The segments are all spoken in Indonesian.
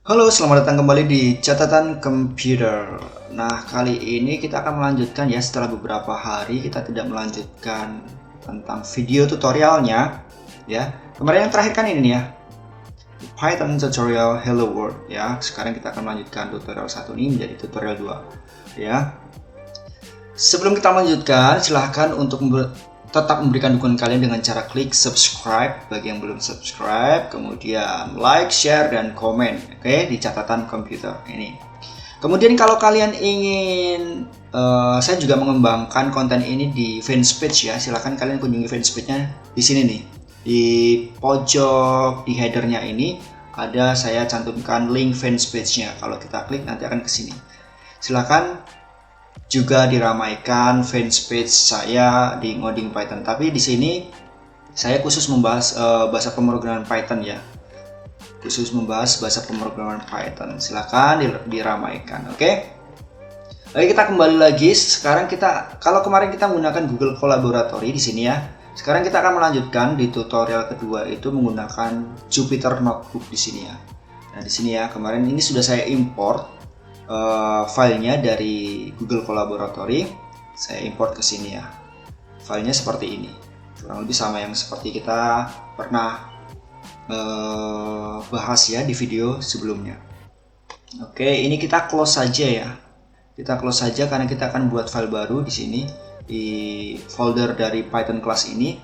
Halo, selamat datang kembali di catatan komputer. Nah, kali ini kita akan melanjutkan ya, setelah beberapa hari kita tidak melanjutkan tentang video tutorialnya ya. Kemarin yang terakhir kan ini nih ya, Python tutorial Hello World ya. Sekarang kita akan melanjutkan tutorial 1 ini menjadi tutorial 2 ya. Sebelum kita melanjutkan, silahkan untuk tetap memberikan dukungan kalian dengan cara klik subscribe bagi yang belum subscribe, kemudian like, share, dan komen, oke, di catatan komputer ini. Kemudian kalau kalian ingin, saya juga mengembangkan konten ini di fanspage ya, silahkan kalian kunjungi fanspage-nya di sini nih, di pojok di headernya ini ada saya cantumkan link fanspage-nya. Kalau kita klik nanti akan ke sini. Silahkan juga diramaikan fanspage saya di Ngoding Python. Tapi di sini saya khusus membahas bahasa pemrograman Python ya. Khusus membahas bahasa pemrograman Python. Silakan diramaikan, oke? Oke, kita kembali lagi. Sekarang kalau kemarin kita menggunakan Google Collaboratory di sini ya. Sekarang kita akan melanjutkan di tutorial kedua itu menggunakan Jupyter Notebook di sini ya. Nah, di sini ya, kemarin ini sudah saya import filenya dari Google Collaboratory, saya import ke sini ya. Filenya seperti ini, kurang lebih sama yang seperti kita pernah bahas ya di video sebelumnya. Oke, ini kita close saja ya. Kita close saja karena kita akan buat file baru di sini di folder dari Python class ini.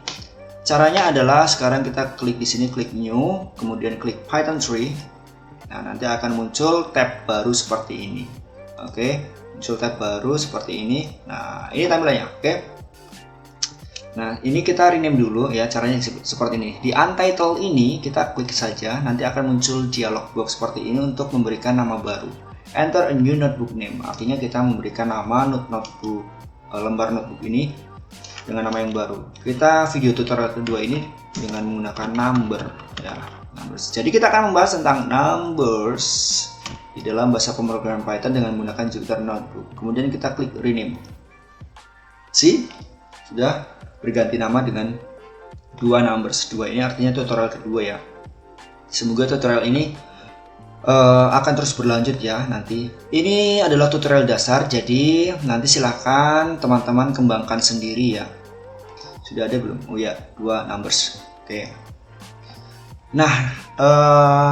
Caranya adalah sekarang kita klik di sini, klik new, kemudian klik Python 3. Nah, nanti akan muncul tab baru seperti ini. Oke, muncul tab baru seperti ini. Nah, ini tampilannya. Oke. Nah, ini kita rename dulu ya, caranya seperti ini. Di untitled ini kita klik saja, nanti akan muncul dialog box seperti ini untuk memberikan nama baru. Enter a new notebook name. Artinya kita memberikan nama notebook lembar notebook ini dengan nama yang baru. Kita video tutorial kedua ini dengan menggunakan number ya. Jadi kita akan membahas tentang numbers di dalam bahasa pemrograman Python dengan menggunakan Jupyter Notebook. Kemudian kita klik rename. Sudah berganti nama dengan dua numbers. Dua ini artinya tutorial kedua ya. Semoga tutorial ini akan terus berlanjut ya nanti. Ini adalah tutorial dasar, jadi nanti silahkan teman-teman kembangkan sendiri ya. Sudah ada belum? Oh ya, dua numbers. Oke. Nah,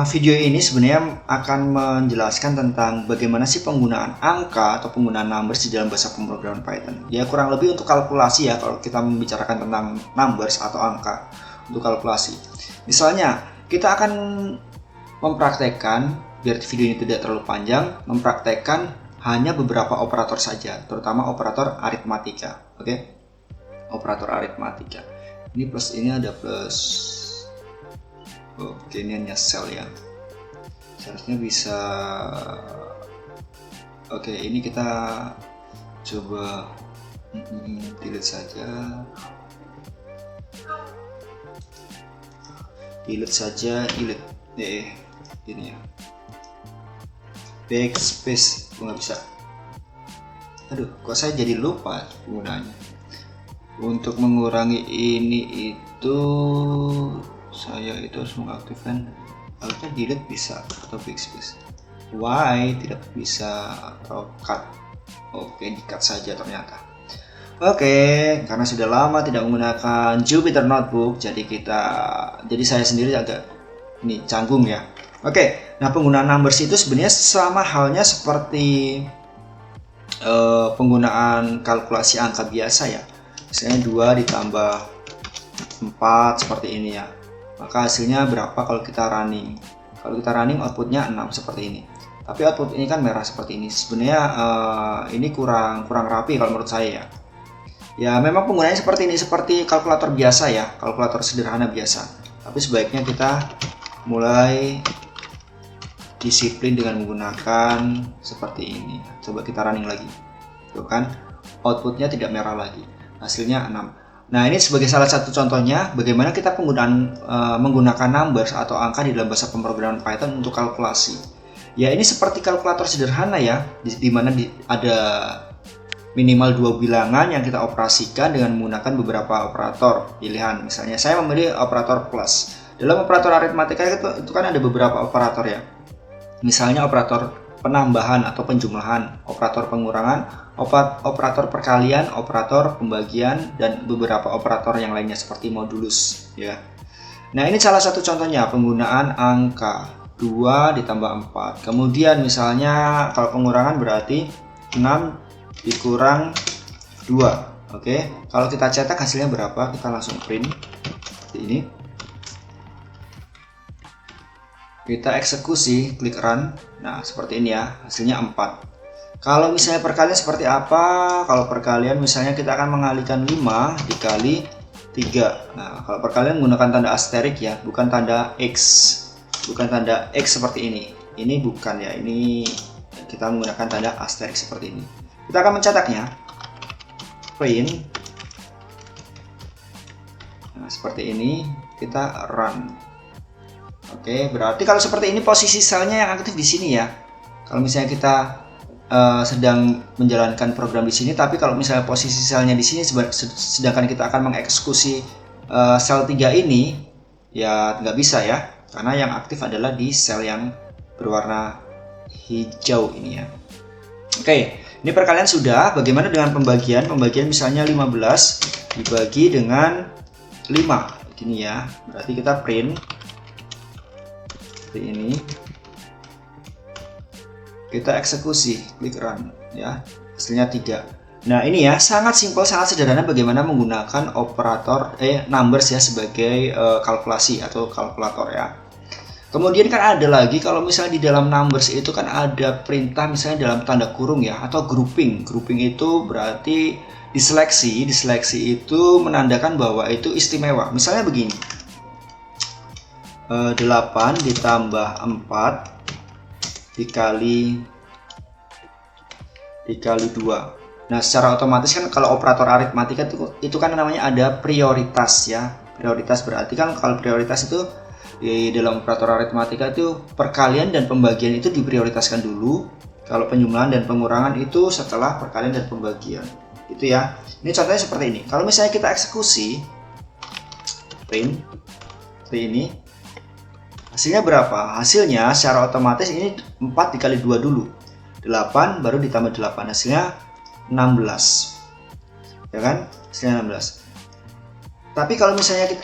video ini sebenarnya akan menjelaskan tentang bagaimana sih penggunaan angka atau penggunaan numbers di dalam bahasa pemrograman Python. Ya, kurang lebih untuk kalkulasi ya, kalau kita membicarakan tentang numbers atau angka untuk kalkulasi. Misalnya, kita akan mempraktekkan, biar video ini tidak terlalu panjang, mempraktekkan hanya beberapa operator saja, terutama operator aritmatika. Oke? Operator aritmatika. Ini plus ini ada plus. Oke, ini hanya sel ya. Seharusnya bisa. Oke, ini kita coba delete saja. Delete ini ya. Backspace, nggak bisa. Aduh, kok saya jadi lupa penggunaannya. Untuk mengurangi ini itu saya itu harus mengaktifkan, harusnya delete bisa atau backspace. Why tidak bisa atau cut? Oke, di cut saja ternyata. Oke, karena sudah lama tidak menggunakan Jupyter Notebook, jadi saya sendiri agak ini canggung ya. Oke, nah penggunaan numbers itu sebenarnya sama halnya seperti penggunaan kalkulasi angka biasa ya. Misalnya 2 ditambah 4 seperti ini ya. Maka hasilnya berapa kalau kita running? Kalau kita running outputnya 6 seperti ini. Tapi output ini kan merah seperti ini. Sebenarnya ini kurang rapi kalau menurut saya ya. Ya memang penggunaannya seperti ini, seperti kalkulator biasa ya, kalkulator sederhana biasa. Tapi sebaiknya kita mulai disiplin dengan menggunakan seperti ini. Coba kita running lagi. Tuh kan, outputnya tidak merah lagi. Hasilnya 6. Nah, ini sebagai salah satu contohnya bagaimana kita menggunakan numbers atau angka di dalam bahasa pemrograman Python untuk kalkulasi. Ya, ini seperti kalkulator sederhana ya, di mana ada minimal 2 bilangan yang kita operasikan dengan menggunakan beberapa operator pilihan. Misalnya saya memilih operator plus. Dalam operator aritmatika itu kan ada beberapa operator ya. Misalnya operator penambahan atau penjumlahan, operator pengurangan, operator perkalian, operator pembagian, dan beberapa operator yang lainnya seperti modulus ya. Nah, ini salah satu contohnya penggunaan angka 2 ditambah 4. Kemudian misalnya kalau pengurangan berarti 6 dikurang 2. Oke, kalau kita cetak hasilnya berapa? Kita langsung print seperti ini. Kita eksekusi, klik run. Nah, seperti ini ya, hasilnya 4. Kalau misalnya perkalian seperti apa? Kalau perkalian misalnya kita akan mengalihkan 5 dikali 3. Nah, kalau perkalian menggunakan tanda asterik ya, bukan tanda X. Bukan tanda X seperti ini. Ini bukan ya, ini kita menggunakan tanda asterik seperti ini. Kita akan mencetaknya. Print. Nah, seperti ini, kita run. Oke, berarti kalau seperti ini posisi selnya yang aktif di sini ya. Kalau misalnya kita sedang menjalankan program di sini, tapi kalau misalnya posisi selnya di sini, sedangkan kita akan mengeksekusi sel 3 ini, ya nggak bisa ya, karena yang aktif adalah di sel yang berwarna hijau ini ya. Oke, ini perkalian sudah. Bagaimana dengan pembagian? Pembagian misalnya 15 dibagi dengan 5, gini ya. Berarti kita print seperti ini, kita eksekusi, klik run ya, hasilnya 3. Nah, ini ya sangat simpel, sangat sederhana bagaimana menggunakan operator numbers ya sebagai kalkulasi atau kalkulator ya. Kemudian kan ada lagi, kalau misalnya di dalam numbers itu kan ada perintah misalnya dalam tanda kurung ya, atau grouping. Grouping itu berarti diseleksi. Diseleksi itu menandakan bahwa itu istimewa. Misalnya begini, 8 ditambah 4 dikali 2. Nah, secara otomatis kan kalau operator aritmatika itu kan namanya ada prioritas ya. Prioritas berarti kan kalau prioritas itu di dalam operator aritmatika itu perkalian dan pembagian itu diprioritaskan dulu. Kalau penjumlahan dan pengurangan itu setelah perkalian dan pembagian. Itu ya. Ini contohnya seperti ini. Kalau misalnya kita eksekusi print seperti ini, hasilnya berapa? Hasilnya secara otomatis ini 4 dikali 2 dulu. 8 baru ditambah 8, hasilnya 16. Ya kan? Hasilnya 16. Tapi kalau misalnya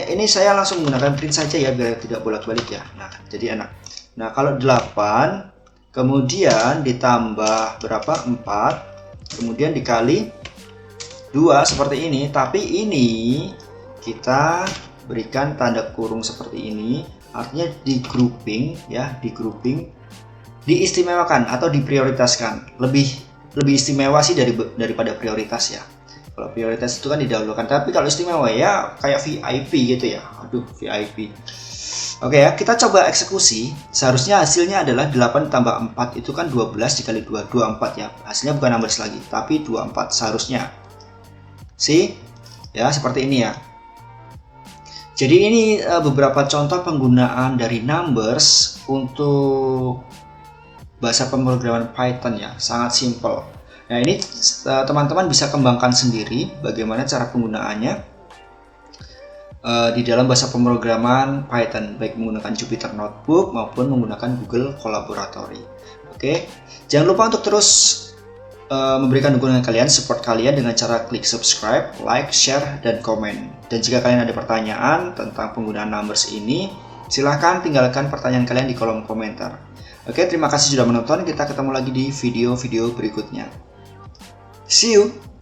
ini saya langsung menggunakan print saja ya biar tidak bolak-balik ya. Nah, jadi enak. Nah, kalau 8 kemudian ditambah berapa? 4 kemudian dikali 2 seperti ini, tapi ini kita berikan tanda kurung seperti ini. Artinya di grouping ya, di grouping, diistimewakan atau diprioritaskan. Lebih istimewa sih daripada prioritas ya. Kalau prioritas itu kan didahulukan, tapi kalau istimewa ya kayak VIP gitu ya. Aduh, VIP. Oke ya, kita coba eksekusi. Seharusnya hasilnya adalah 8 tambah 4 itu kan 12 dikali 2, 24 ya. Hasilnya bukan numbers lagi, tapi 24 seharusnya. Ya, seperti ini ya. Jadi ini beberapa contoh penggunaan dari numbers untuk bahasa pemrograman Python ya, sangat simple. Nah, ini teman-teman bisa kembangkan sendiri bagaimana cara penggunaannya di dalam bahasa pemrograman Python, baik menggunakan Jupyter Notebook maupun menggunakan Google Colaboratory. Oke, jangan lupa untuk terus memberikan dukungan kalian, support kalian dengan cara klik subscribe, like, share, dan komen. Dan jika kalian ada pertanyaan tentang penggunaan numbers ini, silahkan tinggalkan pertanyaan kalian di kolom komentar. Oke, terima kasih sudah menonton. Kita ketemu lagi di video-video berikutnya. See you!